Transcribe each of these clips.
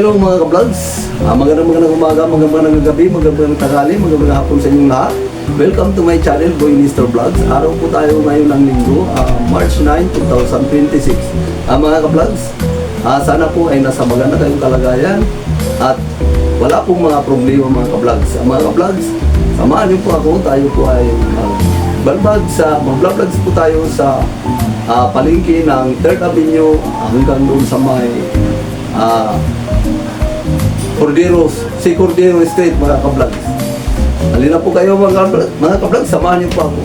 Hello mga ka-vlogs, magandang umaga, magandang gabi, magandang tanghali, magandang hapon sa inyong lahat. Welcome to my channel, Boy Mr. Vlogs. Araw po tayo ngayon ng linggo, March 9, 2026. Mga ka-vlogs, sana po ay nasa maganda kayong kalagayan at wala pong mga problema mga ka-vlogs. Mga ka-vlogs, samahan niyo po ako, tayo po ay mag-vlogs po tayo sa palengke ng 3rd Avenue hanggang doon sa may Cordero Street mga ka-vlogs. Halina po kayo mga ka-vlogs, samahan niyo po ako.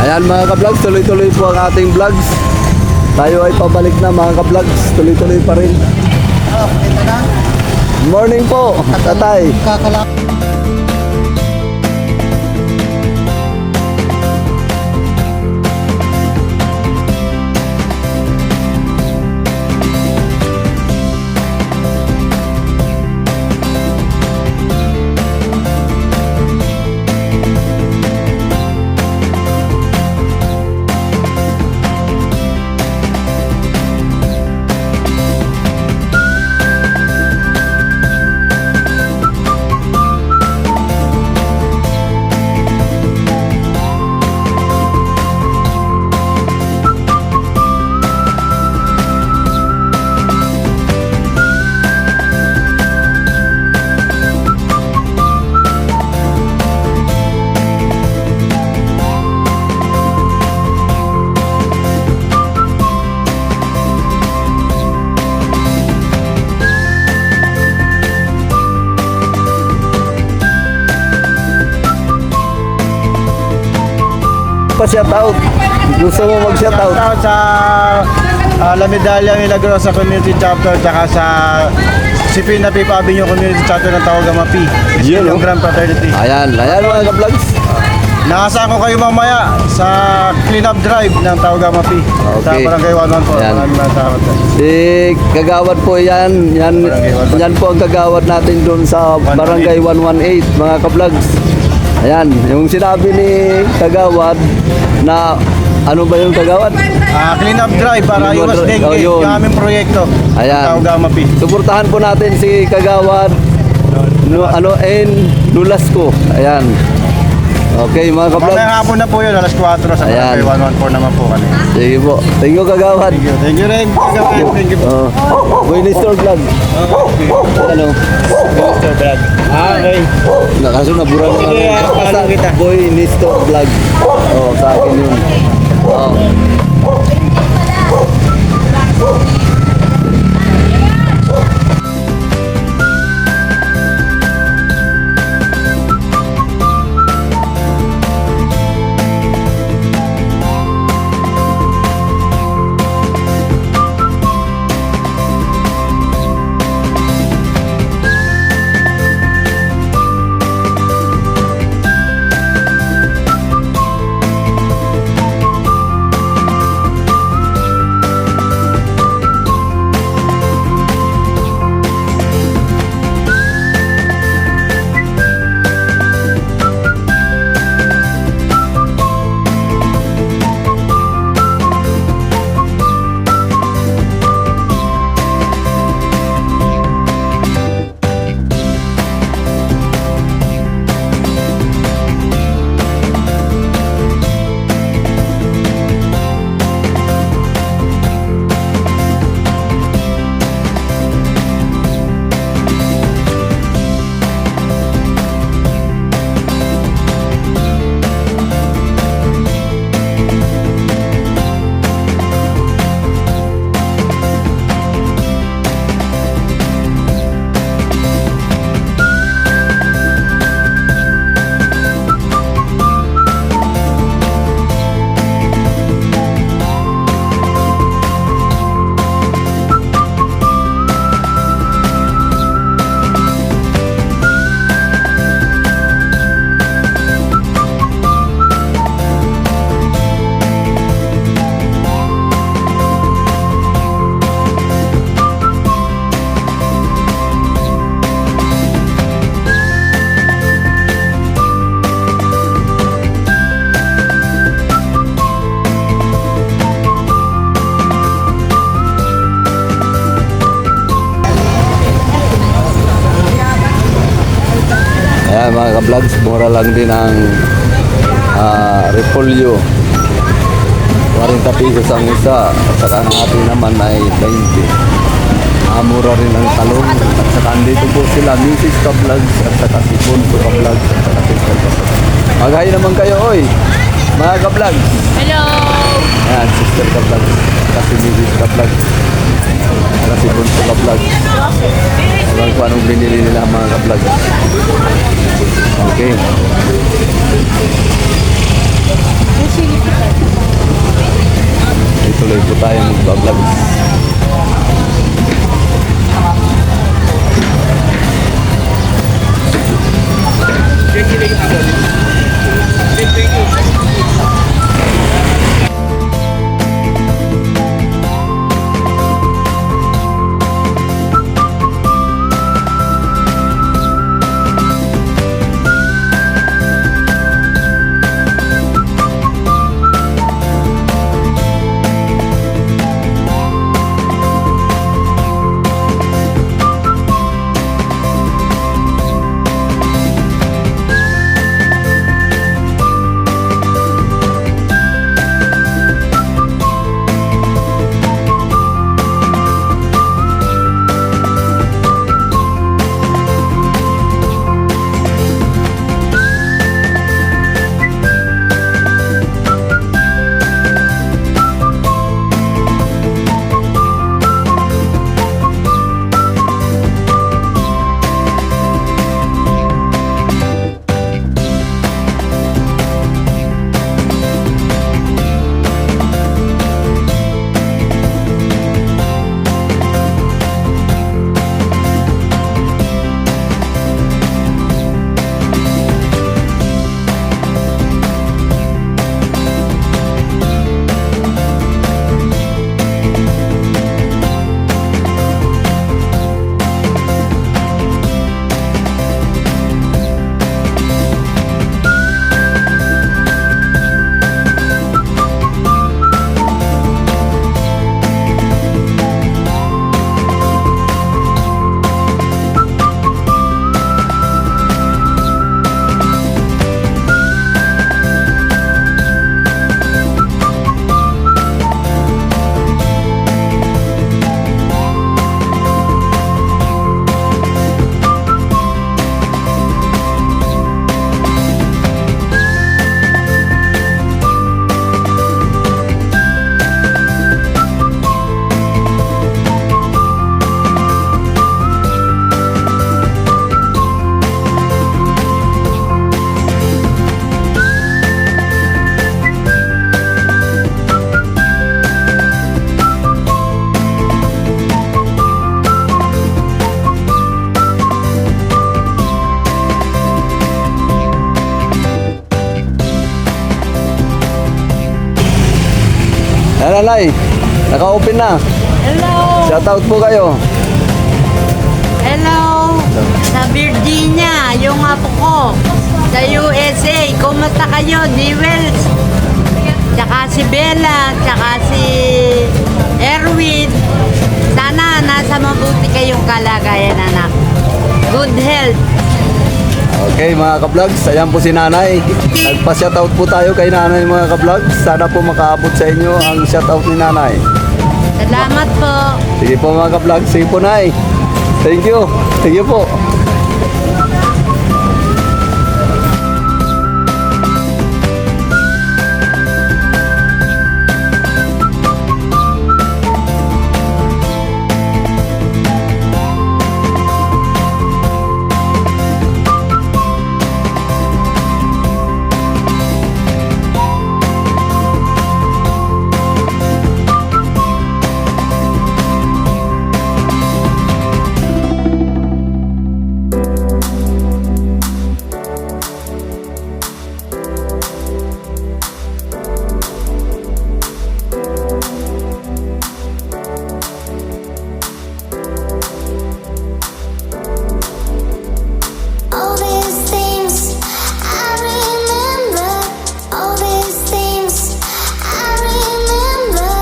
Ayan mga ka-vlogs, tuloy-tuloy po ang ating vlogs. Tayo ay pabalik na mga ka-vlogs, tuloy-tuloy pa rin. Morning po, tatay. Pa-shout out. Gusto mo mag-shout out? Shoutout sa La Medalla Milagrosa sa Community Chapter tsaka sa Sipin na Pipa Avenue Community Chapter ng Tawagamapi. Yun, Yung oh. Grand Fraternity. Ayan mga ka-vlogs. Nakasama ko kayo mamaya sa clean-up drive ng Tawagamapi. Sa Okay. Barangay 114. Ayan. Maraming salamat. Si Kagawad po yan. Yan po ang Kagawad natin doon sa Barangay 118 mga ka-vlogs. Ayan, yung sinabi ni Kagawad na ano ba yung Kagawad? Clean-up drive para Clean-up iwas drive. dengue. Oh, yun. Yung aming proyekto. Ayan. Tawagamapi. Suportahan po natin si Kagawad Nulasco. Ayan. Okay mga ka-vlogs. Mamaya hapon na po yun. Alas 4 sa Ayan. Barangay 114 naman po kami. Sige po. Thank you Kagawad. Thank you rin. Thank you. Winnie Vlog. Ano? Okay. Nakaso na burang Sige, follow kita. Boy Nestor Vlog. Oh, sa akin yun. Oh. Ayan mga ka-vlogs, mura lang din ang repolyo. 40 pesos ang isa, at saka ang ating naman ay 20. Mura rin ang talong. At saka andito po sila, Mrs. Ka-vlogs, at saka si Punto Ka-vlogs, at saka si Sister Ka-vlogs. Mag-hi naman kayo, oy! Mga ka-vlogs. Hello! Ayan, Sister Ka-vlogs, at saka si Mrs. Ka-vlogs, at saka si Punto Ka-vlogs. Alam ko anong binili nila mga ka-vlogs. Okay. Ituloy po tayo mag-vlog. Nanay, naka-open na. Hello! Shout out po kayo. Hello! Sa Virginia, yung apo ko. Sa USA, kumusta kayo? Newells? Tsaka si Bella, tsaka si Erwin. Sana nasa mabuti kayong kalagayan, anak. Good health. Okay mga ka-vlogs, ayan po si Nanay. Nagpa-shoutout po tayo kay Nanay mga ka-vlogs. Sana po makaabot sa inyo ang shoutout ni Nanay. Salamat po. Sige po mga ka-vlogs, sige po Nay. Thank you. Thank you po. All these things I remember. All these things I remember.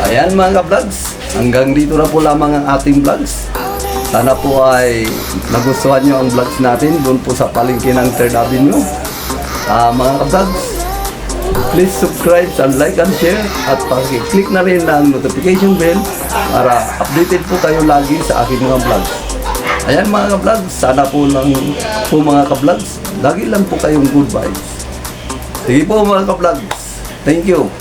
Ayan mga ka-vlogs, hanggang dito na po lamang ang ating vlogs. Sana po ay nagustuhan nyo ang vlogs natin doon po sa palengke ng 3rd Avenue. Mga ka-vlogs, please subscribe and like and share at pag-click na rin ang notification bell para updated po kayo lagi sa aking mga vlogs. Ayan mga ka-vlogs, sana po lang po mga ka-vlogs, lagi lang po kayong good vibes. Sige po mga ka-vlogs, thank you.